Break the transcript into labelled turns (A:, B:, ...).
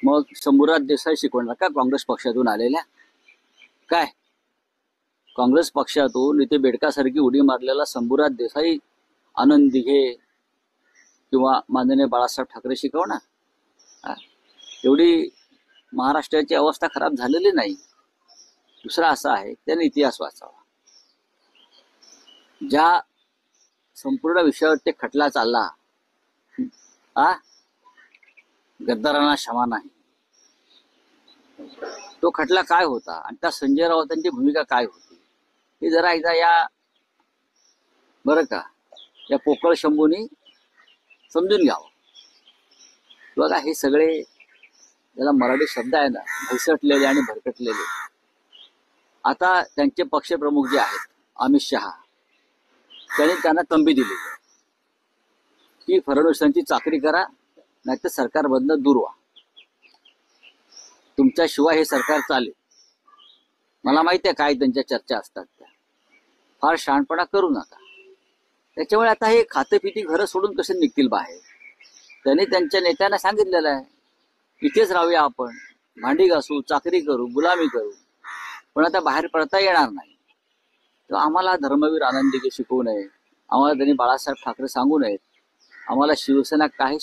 A: मग शंभूराज देसाई शिकवणार का काँग्रेस पक्षातून आलेल्या? काय काँग्रेस पक्षातून इथे बेडकासारखी उडी मारलेला शंभूराज देसाई आनंद दिघे किंवा माननीय बाळासाहेब ठाकरे शिकवणार? एवढी महाराष्ट्राची अवस्था खराब झालेली नाही. दुसरा असा आहे, त्याने इतिहास वाचावा. ज्या संपूर्ण विषयावर ते खटला चालला, गद्दारांना क्षमा नाही, तो खटला काय होता आणि त्या संजय राऊतांची भूमिका काय होती हे जरा एकदा या बरं का या पोकळ शंभूनी समजून घ्यावं. बघा, हे सगळे ज्याला मराठी शब्द आहे ना, भैसटलेले आणि भरकटलेले, आता त्यांचे पक्षप्रमुख जे आहेत अमित शहा, त्यांनी त्यांना तंबी दिली की फडणवीसांची चाकरी करा, नाहीतर सरकारमधनं दूर व्हा. तुमच्याशिवाय हे सरकार चालेल. मला माहिती आहे काय त्यांच्या चर्चा असतात त्या. फार शहाणपणा करू नका. त्याच्यामुळे आता हे खातेपिती घरं सोडून कसे निघतील बाहेर? त्यांनी त्यांच्या नेत्यांना सांगितलेलं आहे, इथेच राहूया आपण, भांडी घासू, चाकरी करू, गुलामी करू, पण आता बाहेर पडता येणार नाही. तर आम्हाला धर्मवीर आनंद दिघे शिकवू नये, आम्हाला त्यांनी बाळासाहेब ठाकरे सांगू नयेत, आम्हाला शिवसेना काही